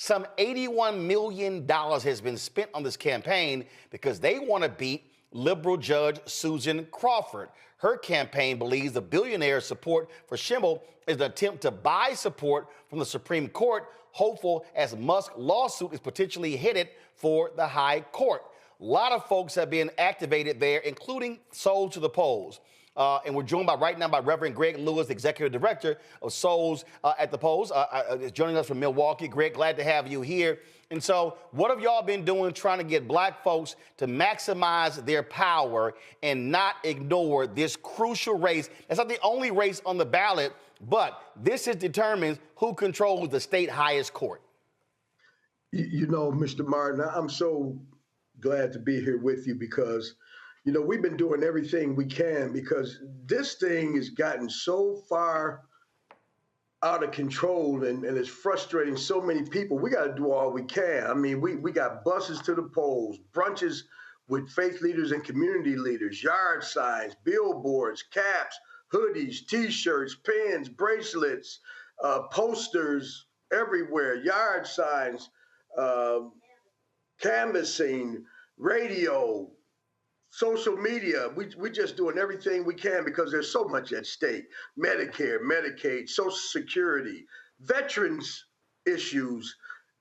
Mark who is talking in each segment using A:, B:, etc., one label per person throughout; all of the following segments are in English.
A: Some $81 million has been spent on this campaign because they want to beat liberal Judge Susan Crawford. Her campaign believes the billionaire's support for Schimmel is an attempt to buy support from the Supreme Court, hopeful as Musk's lawsuit is potentially headed for the High Court. A lot of folks have been activated there, including Souls to the Polls. And we're joined right now by Reverend Rev Lewis, Executive Director of Souls at the Polls, joining us from Milwaukee. Greg, glad to have you here. And so what have y'all been doing trying to get black folks to maximize their power and not ignore this crucial race? It's not the only race on the ballot, but this determines who controls the state highest court.
B: You know, Mr. Martin, I'm so glad to be here with you because, you know, we've been doing everything we can because this thing has gotten so far out of control and it's frustrating so many people. We got to do all we can. I mean, we got buses to the polls, brunches with faith leaders and community leaders, yard signs, billboards, caps, hoodies, T-shirts, pins, bracelets, posters everywhere, yard signs, canvassing, radio, social media. We just doing everything we can because there's so much at stake. Medicare, Medicaid, Social Security, veterans issues,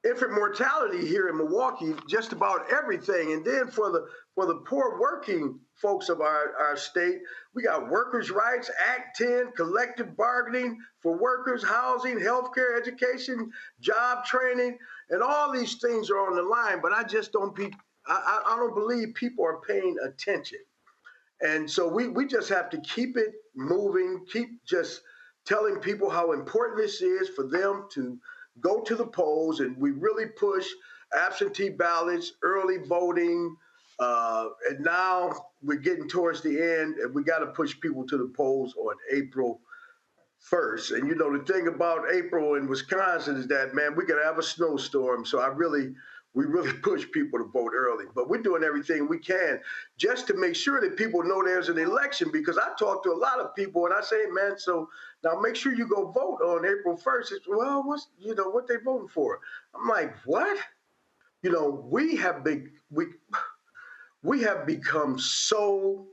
B: infant mortality here in Milwaukee, just about everything. And then for the poor working folks of our state, we got Workers' Rights, Act 10, collective bargaining for workers, housing, healthcare, education, job training, and all these things are on the line. But I just don't I don't believe people are paying attention. And so we just have to keep it moving, keep just telling people how important this is for them to go to the polls. And we really push absentee ballots, early voting. And now we're getting towards the end and we got to push people to the polls on April 1st. And, you know, the thing about April in Wisconsin is that, man, we could have a snowstorm. So we really push people to vote early, but we're doing everything we can just to make sure that people know there's an election, because I talk to a lot of people and I say, man, so now make sure you go vote on April 1st. It's, well, what they voting for? I'm like, what? You know, we have become so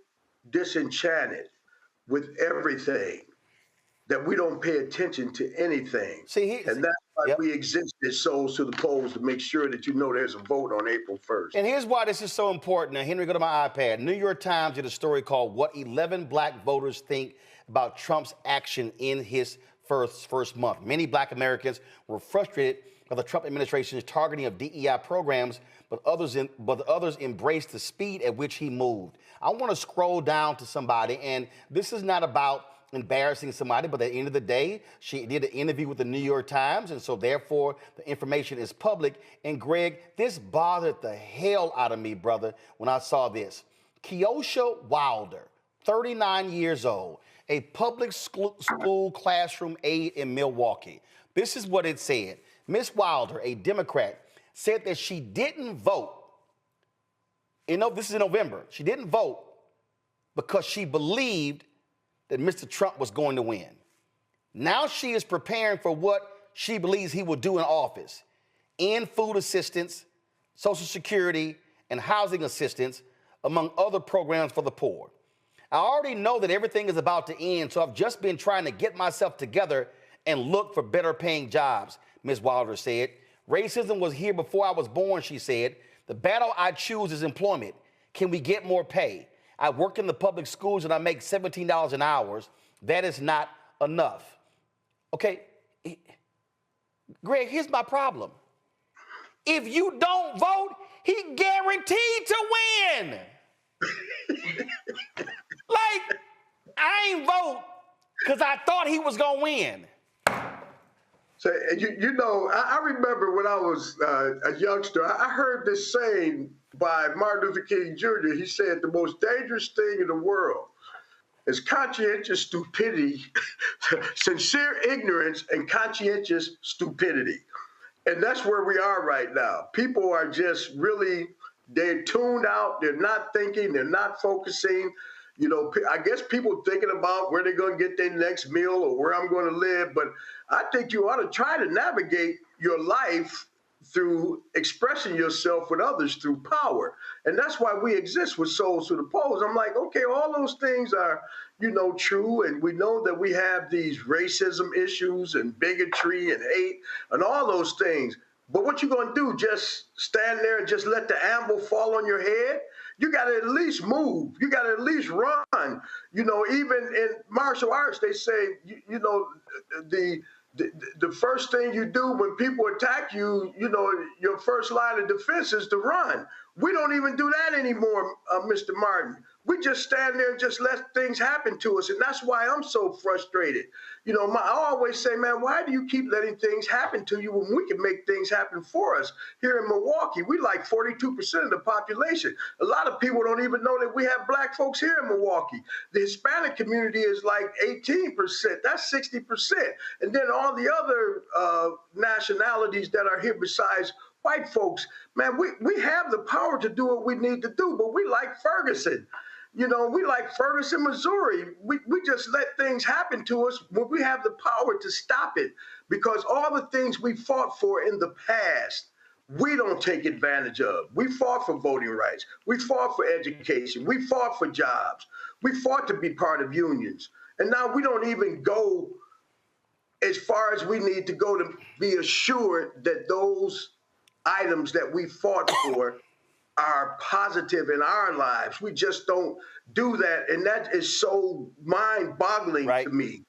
B: disenchanted with everything that we don't pay attention to anything. And that's why we exist as Souls to the Polls, to make sure that you know there's a vote on April 1st.
A: And here's why this is so important. Now, Henry, go to my iPad. New York Times did a story called What 11 Black Voters Think About Trump's Action in His First Month. Many black Americans were frustrated by the Trump administration's targeting of DEI programs, but others embraced the speed at which he moved. I want to scroll down to somebody, and this is not about embarrassing somebody, but at the end of the day, she did an interview with the New York Times, and so therefore the information is public. And Greg, this bothered the hell out of me, brother, when I saw this. Keosha Wilder, 39 years old, a public school classroom aide in Milwaukee. This is what it said. Miss Wilder, a Democrat, said that she didn't vote. This is in November. She didn't vote because she believed that Mr. Trump was going to win. Now she is preparing for what she believes he will do in office. End food assistance, Social Security, and housing assistance, among other programs for the poor. I already know that everything is about to end, so I've just been trying to get myself together and look for better paying jobs, Ms. Wilder said. Racism was here before I was born, she said. The battle I choose is employment. Can we get more pay? I work in the public schools and I make $17 an hour. That is not enough. Okay, Greg, here's my problem. If you don't vote, he guaranteed to win. Like, I ain't vote because I thought he was going to win.
B: So, you know, I remember when I was a youngster, I heard this saying by Martin Luther King Jr. He said the most dangerous thing in the world is conscientious stupidity, sincere ignorance, and conscientious stupidity. And that's where we are right now. People are just really, they're tuned out. They're not thinking. They're not focusing. You know, I guess people thinking about where they're going to get their next meal or where I'm going to live. But I think you ought to try to navigate your life through expressing yourself with others through power. And that's why we exist with Souls to the Polls. I'm like, okay, all those things are, true. And we know that we have these racism issues and bigotry and hate and all those things. But what you gonna do? Just stand there and just let the anvil fall on your head? You got to at least move. You got to at least run. Even in martial arts, they say, the the first thing you do when people attack you, your first line of defense is to run. We don't even do that anymore, Mr. Martin. We just stand there and just let things happen to us. And that's why I'm so frustrated. I always say, man, why do you keep letting things happen to you when we can make things happen for us? Here in Milwaukee, we like 42% of the population. A lot of people don't even know that we have black folks here in Milwaukee. The Hispanic community is like 18%. That's 60%. And then all the other nationalities that are here besides white folks, man, we have the power to do what we need to do, but we like Ferguson. We like Ferguson, Missouri. We just let things happen to us when we have the power to stop it, because all the things we fought for in the past, we don't take advantage of. We fought for voting rights. We fought for education. We fought for jobs. We fought to be part of unions. And now we don't even go as far as we need to go to be assured that those items that we fought for are positive in our lives. We just don't do that, and that is so mind-boggling to me.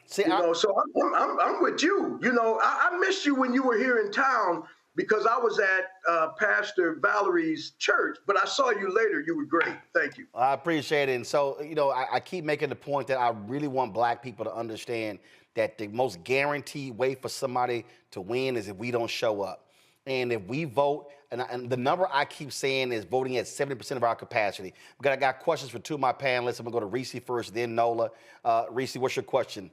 A: See,
B: so I'm with you. I missed you when you were here in town because I was at Pastor Valerie's church, but I saw you later. You were great. Thank you.
A: I appreciate it. And so, I keep making the point that I really want black people to understand that the most guaranteed way for somebody to win is if we don't show up. And if we vote, and the number I keep saying is voting at 70% of our capacity. I got questions for two of my panelists. I'm going to go to Reese first, then Nola. Reese, what's your question?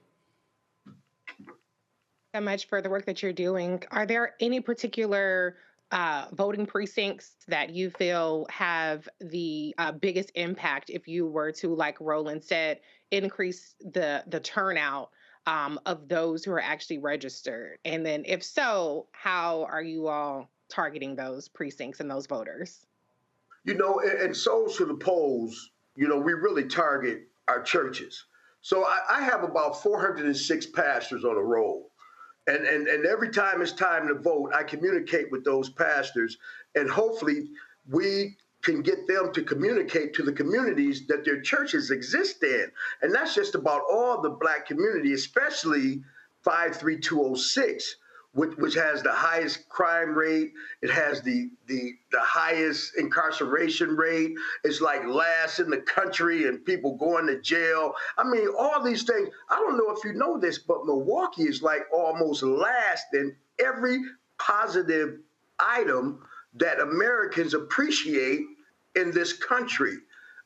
C: So much for the work that you're doing. Are there any particular voting precincts that you feel have the biggest impact if you were to, like Roland said, increase the turnout of those who are actually registered? And then if so, how are you all targeting those precincts and those voters?
B: And Souls to the Polls, we really target our churches. So I have about 406 pastors on a roll. And every time it's time to vote, I communicate with those pastors, and hopefully we can get them to communicate to the communities that their churches exist in. And that's just about all the black community, especially 53206, which has the highest crime rate. It has the highest incarceration rate. It's like last in the country and people going to jail. I mean, all these things. I don't know if you know this, but Milwaukee is like almost last in every positive item that Americans appreciate in this country.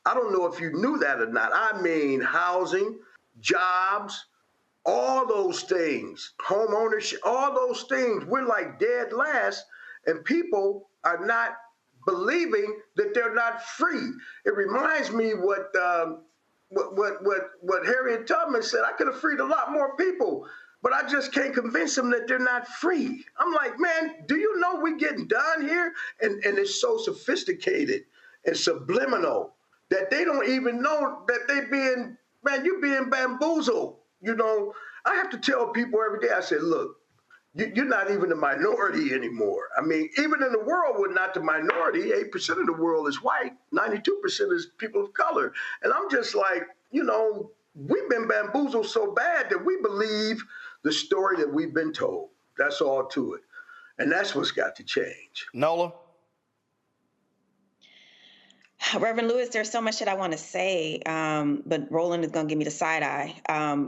B: I don't know if you knew that or not. I mean, housing, jobs, all those things, home ownership, all those things, we're like dead last, and people are not believing that they're not free. It reminds me what Harriet Tubman said. I could have freed a lot more people, but I just can't convince them that they're not free. I'm like, man, do you know we're getting done here? And it's so sophisticated and subliminal that they don't even know that you're being bamboozled. I have to tell people every day, I say, look, you're not even the minority anymore. I mean, even in the world, we're not the minority. 8% of the world is white, 92% is people of color. And I'm just like, we've been bamboozled so bad that we believe the story that we've been told. That's all to it. And that's what's got to change.
A: Nola?
D: Reverend Lewis, there's so much that I want to say, but Roland is going to give me the side eye.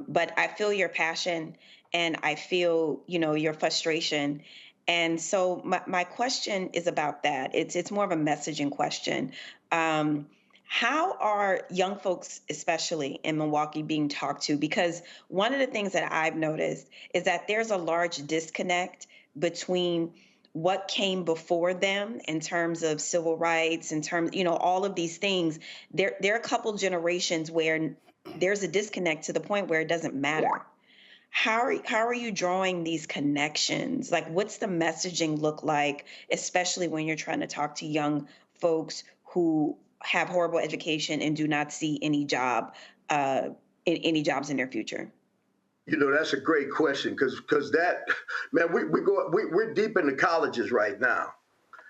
D: But I feel your passion, and I feel, your frustration. And so my question is about that. It's more of a messaging question. How are young folks, especially in Milwaukee, being talked to? Because one of the things that I've noticed is that there's a large disconnect between what came before them in terms of civil rights, in terms, all of these things. There are a couple generations where there's a disconnect to the point where it doesn't matter. how are you drawing these connections? Like, what's the messaging look like, especially when you're trying to talk to young folks who have horrible education and do not see any uh, any jobs in their future?
B: That's a great question because that, man, we're deep into colleges right now.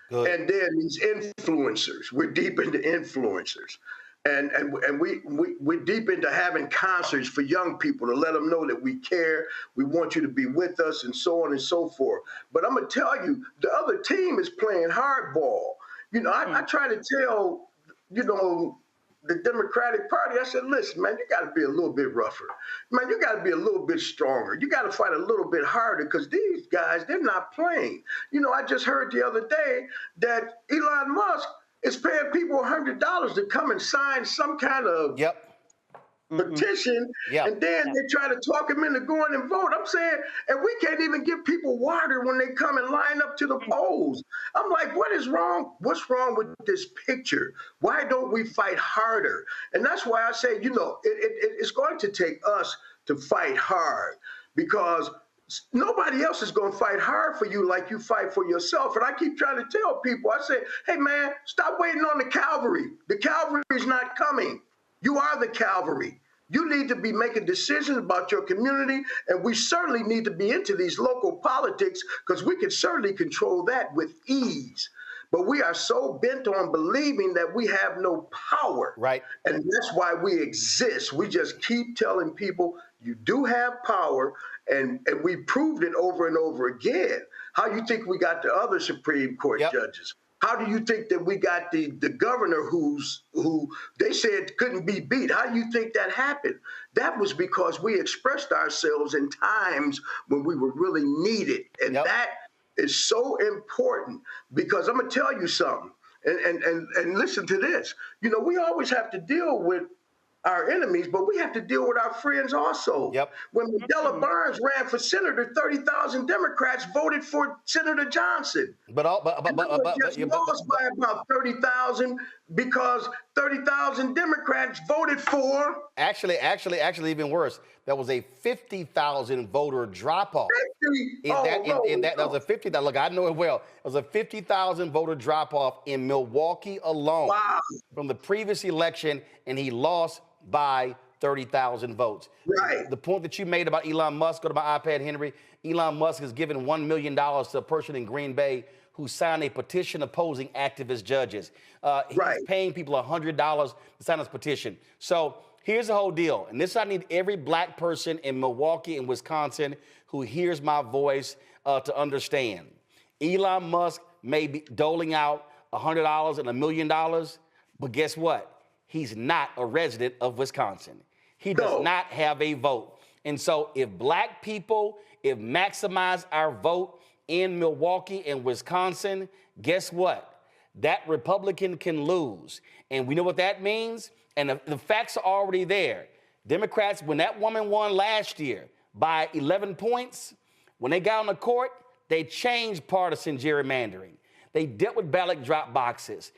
A: Good.
B: And then these influencers, we're deep into influencers. We're deep into having concerts for young people to let them know that we care, we want you to be with us, and so on and so forth. But I'm gonna tell you, the other team is playing hardball. I try to tell, the Democratic Party, I said, listen, man, you got to be a little bit rougher. Man, you got to be a little bit stronger. You got to fight a little bit harder because these guys, they're not playing. I just heard the other day that Elon Musk is paying people $100 to come and sign some kind of
A: Yep.
B: petition, and then they try to talk them into going and vote. I'm saying, and we can't even give people water when they come and line up to the polls. I'm like, what is wrong? What's wrong with this picture? Why don't we fight harder? And that's why I say, it's going to take us to fight hard because nobody else is going to fight hard for you like you fight for yourself. And I keep trying to tell people, I say, hey, man, stop waiting on the cavalry. The cavalry is not coming. You are the cavalry. You need to be making decisions about your community, and we certainly need to be into these local politics because we can certainly control that with ease. But we are so bent on believing that we have no power.
A: Right.
B: And that's why we exist. We just keep telling people you do have power, and we proved it over and over again. How you think we got the other Supreme Court judges? How do you think that we got the governor who they said couldn't be beat? How do you think that happened? That was because we expressed ourselves in times when we were really needed. And that is so important because I'm going to tell you something. And listen to this. We always have to deal with our enemies, but we have to deal with our friends also. When Mandela Barnes ran for senator, 30,000 Democrats voted for Senator Johnson. But lost by about 30,000 because 30,000 Democrats voted for.
A: Actually, even worse. That was a 50,000 voter drop off. That was a 50,000. Look, I know it well. It was a 50,000 voter drop off in Milwaukee alone from the previous election, and he lost by 30,000 votes.
B: Right.
A: The point that you made about Elon Musk, go to my iPad, Henry. Elon Musk has given $1 million to a person in Green Bay who signed a petition opposing activist judges. He's paying people $100 to sign this petition. So here's the whole deal. And this I need every black person in Milwaukee and Wisconsin who hears my voice to understand. Elon Musk may be doling out $100 and $1 million, but guess what? He's not a resident of Wisconsin. He does not have a vote. And so if black people, if maximize our vote in Milwaukee and Wisconsin, guess what? That Republican can lose. And we know what that means. And the facts are already there. Democrats, when that woman won last year by 11 points, when they got on the court, they changed partisan gerrymandering. They dealt with ballot drop boxes.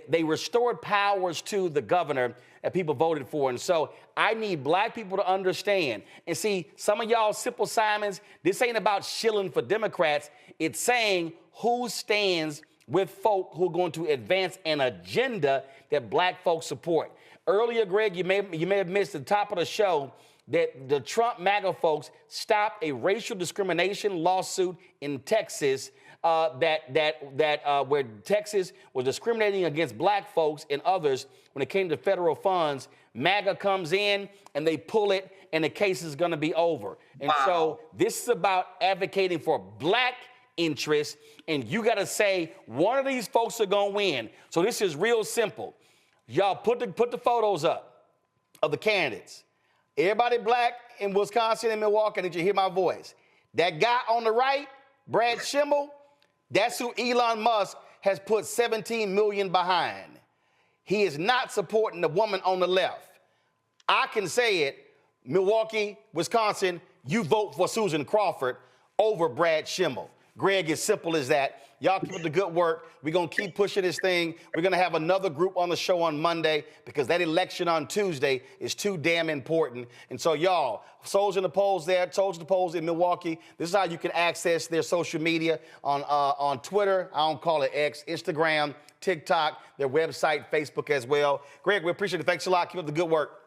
A: They restored powers to the governor that people voted for. And so I need black people to understand. And see, some of y'all simple Simons, this ain't about shilling for Democrats. It's saying who stands with folk who are going to advance an agenda that black folks support. Earlier, Greg, you may have missed the top of the show that the Trump MAGA folks stopped a racial discrimination lawsuit in Texas where Texas was discriminating against black folks and others when it came to federal funds. MAGA comes in and they pull it and the case is going to be over. And so this is about advocating for black interests, and you got to say one of these folks are going to win. So this is real simple. Y'all put the photos up of the candidates. Everybody black in Wisconsin and Milwaukee, did you hear my voice? That guy on the right, Brad Schimmel, that's who Elon Musk has put $17 million behind. He is not supporting the woman on the left. I can say it, Milwaukee, Wisconsin, you vote for Susan Crawford over Brad Schimmel. Greg, it's simple as that. Y'all keep up the good work. We're going to keep pushing this thing. We're going to have another group on the show on Monday because that election on Tuesday is too damn important. And so, y'all, Soldiers in the Polls there, Soldiers in the Polls in Milwaukee. This is how you can access their social media on Twitter. I don't call it X, Instagram, TikTok, their website, Facebook as well. Greg, we appreciate it. Thanks a lot. Keep up the good work.